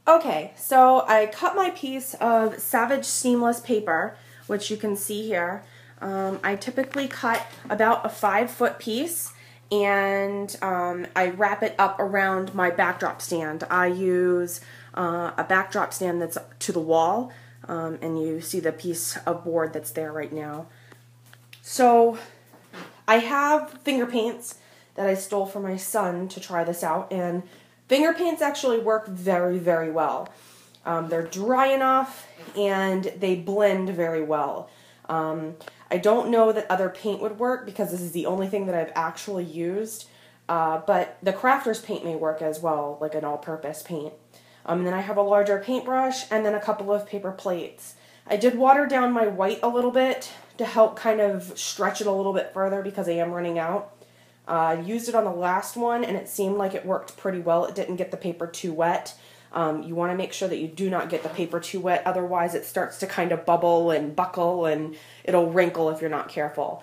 Okay, so I cut my piece of Savage seamless paper, which you can see here. I typically cut about a 5-foot piece, and I wrap it up around my backdrop stand. I use a backdrop stand that's to the wall, and you see the piece of board that's there right now. So I have finger paints that I stole from my son to try this out, and finger paints actually work very, very well. They're dry enough and they blend very well. I don't know that other paint would work because this is the only thing that I've actually used, but the crafter's paint may work as well, like an all-purpose paint. And then I have a larger paintbrush and then a couple of paper plates. I did water down my white a little bit to help kind of stretch it a little bit further because I am running out. I used it on the last one and it seemed like it worked pretty well. It didn't get the paper too wet. You want to make sure that you do not get the paper too wet, otherwise it starts to kind of bubble and buckle and it'll wrinkle if you're not careful.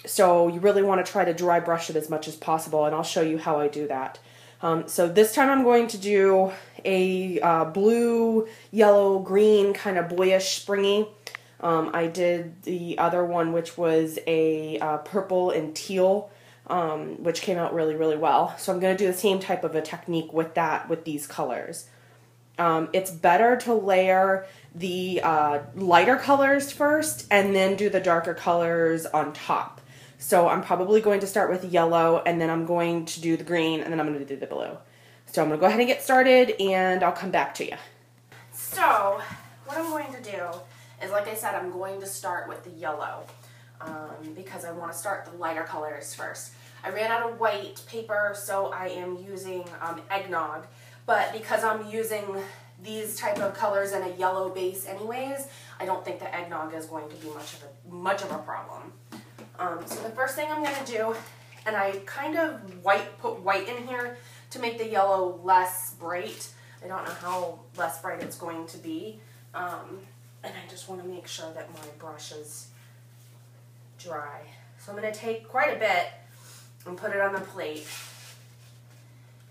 So you really want to try to dry brush it as much as possible, and I'll show you how I do that. So this time I'm going to do a blue, yellow, green kind of boyish springy. I did the other one, which was a purple and teal, which came out really, really well. So I'm going to do the same type of a technique with that, with these colors. It's better to layer the lighter colors first and then do the darker colors on top. So I'm probably going to start with yellow, and then I'm going to do the green, and then I'm going to do the blue. So I'm going to go ahead and get started, and I'll come back to you. So what I'm going to do is, like I said, I'm going to start with the yellow. Because I want to start the lighter colors first. I ran out of white paper, so I am using eggnog, but because I'm using these type of colors in a yellow base anyways, I don't think the eggnog is going to be much of a problem. So the first thing I'm going to do, and I kind of put white in here to make the yellow less bright. I don't know how less bright it's going to be, and I just want to make sure that my brush is dry. So I'm going to take quite a bit and put it on the plate.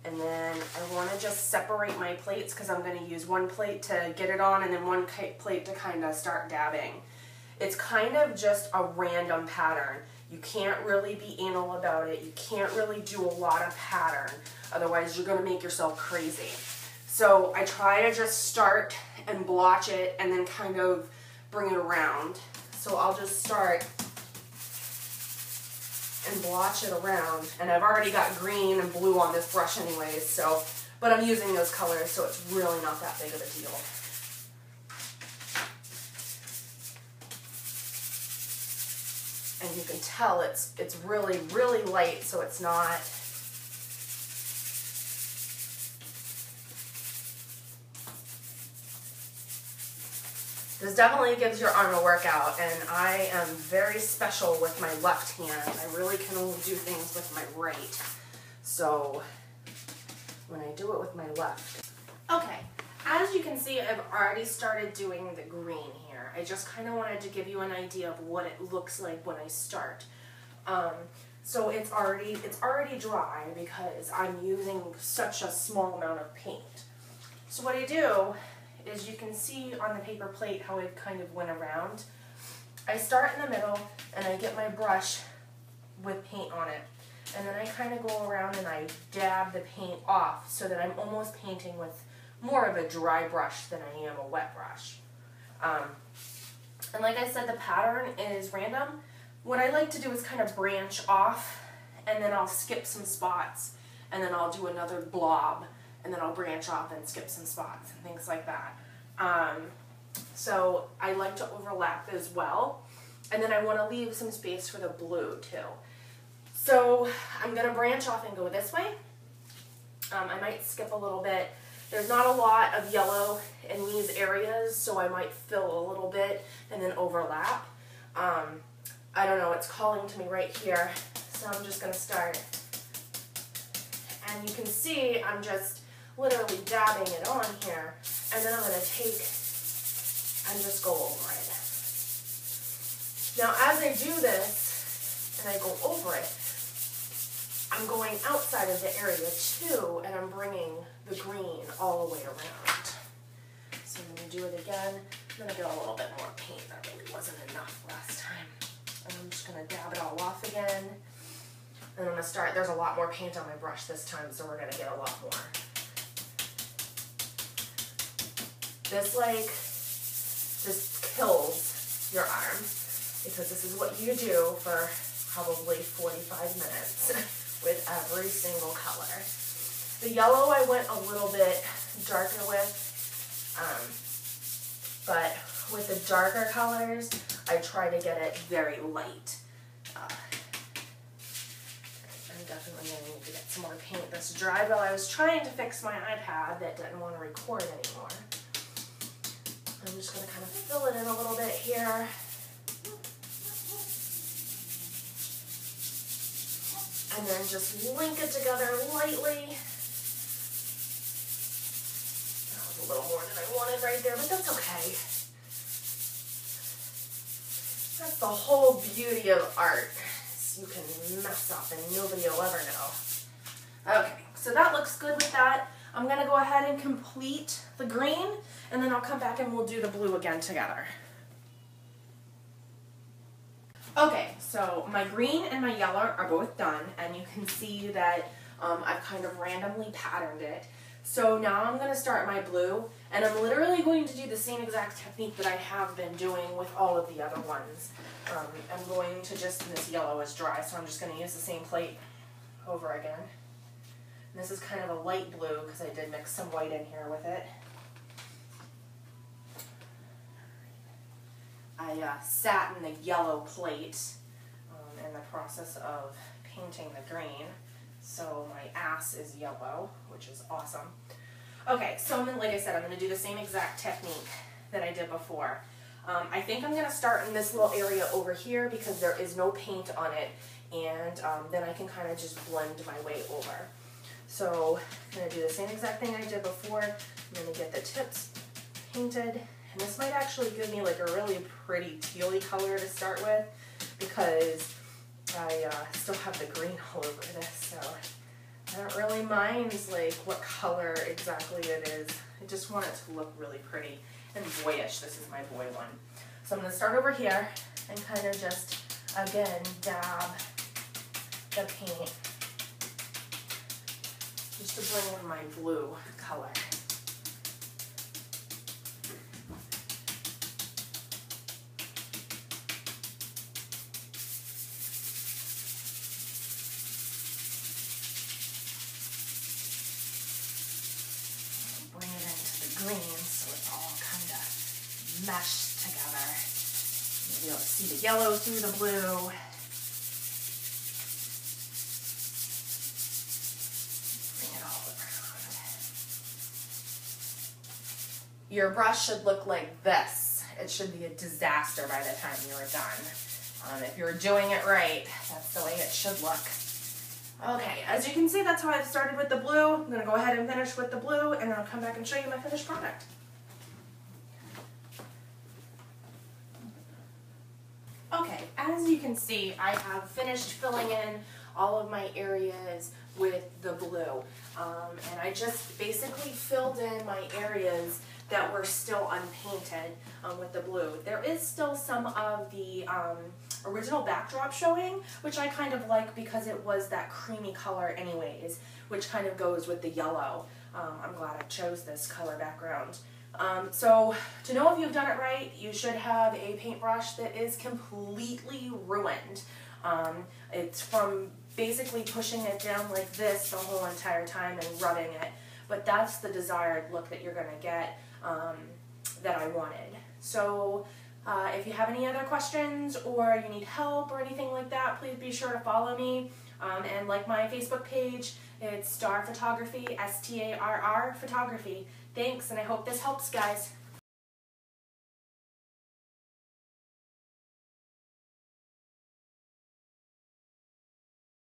And then I want to just separate my plates because I'm going to use one plate to get it on and then one plate to kind of start dabbing. It's kind of just a random pattern. You can't really be anal about it. You can't really do a lot of pattern. Otherwise you're going to make yourself crazy. So I try to just start and blotch it and then kind of bring it around. So I'll just start and blotch it around, and I've already got green and blue on this brush anyways, so, but I'm using those colors, so it's really not that big of a deal. And you can tell it's really, really light, so it's not, this definitely gives your arm a workout, and I am very special with my left hand. I really can only do things with my right. So when I do it with my left. Okay, as you can see, I've already started doing the green here. I just kind of wanted to give you an idea of what it looks like when I start. So it's already dry because I'm using such a small amount of paint. So what I do is, you can see on the paper plate how it kind of went around. I start in the middle and I get my brush with paint on it, and then I kind of go around and I dab the paint off so that I'm almost painting with more of a dry brush than I am a wet brush. And like I said, the pattern is random. What I like to do is kind of branch off, and then I'll skip some spots, and then I'll do another blob, and then I'll branch off and skip some spots and things like that. So I like to overlap as well. And then I want to leave some space for the blue too. So I'm going to branch off and go this way. I might skip a little bit. There's not a lot of yellow in these areas, so I might fill a little bit and then overlap. I don't know, it's calling to me right here, so I'm just going to start. And you can see I'm just literally dabbing it on here, and then I'm going to take and just go over it. Now as I do this and I go over it, I'm going outside of the area too, and I'm bringing the green all the way around. So I'm going to do it again. I'm going to get a little bit more paint. That really wasn't enough last time. And I'm just going to dab it all off again. And I'm going to start, there's a lot more paint on my brush this time, so we're going to get a lot more. This kills your arm, because this is what you do for probably 45 minutes with every single color. The yellow I went a little bit darker with, but with the darker colors, I try to get it very light. I'm definitely going to need to get some more paint that's dry while I was trying to fix my iPad that didn't want to record anymore. I'm just going to kind of fill it in a little bit here. And then just link it together lightly. That was a little more than I wanted right there, but that's okay. That's the whole beauty of art. You can mess up and nobody will ever know. Okay, so that looks good with that. I'm going to go ahead and complete the green, and then I'll come back and we'll do the blue again together. Okay, so my green and my yellow are both done, and you can see that I've kind of randomly patterned it. So now I'm going to start my blue, and I'm literally going to do the same exact technique that I have been doing with all of the other ones. I'm going to just, and this yellow is dry, so I'm just going to use the same plate over again. And this is kind of a light blue because I did mix some white in here with it. I sat in the yellow plate in the process of painting the green, so my ass is yellow, which is awesome. Okay, so like I said, I'm going to do the same exact technique that I did before. I think I'm going to start in this little area over here because there is no paint on it, and then I can kind of just blend my way over. So I'm going to do the same exact thing I did before. I'm going to get the tips painted, and this might actually give me like a really pretty tealy color to start with because I still have the green all over this, so I don't really mind like what color exactly it is. I just want it to look really pretty and boyish. This is my boy one. So I'm going to start over here and kind of just, again, dab the paint just to bring in my blue color. Bring it into the green so it's all kind of meshed together. Maybe you'll see the yellow through the blue. Your brush should look like this. It should be a disaster by the time you're done. If you're doing it right, that's the way it should look. Okay, as you can see, that's how I've started with the blue. I'm going to go ahead and finish with the blue, and then I'll come back and show you my finished product. Okay, as you can see, I have finished filling in all of my areas with the blue. And I just basically filled in my areas that were still unpainted with the blue. There is still some of the original backdrop showing, which I kind of like because it was that creamy color anyways, which kind of goes with the yellow. I'm glad I chose this color background. So to know if you've done it right, you should have a paintbrush that is completely ruined. It's from basically pushing it down like this the whole entire time and rubbing it, but that's the desired look that you're going to get that I wanted. So if you have any other questions or you need help or anything like that, please be sure to follow me and like my Facebook page. It's Starr Photography, S-T-A-R-R Photography. Thanks, and I hope this helps, guys.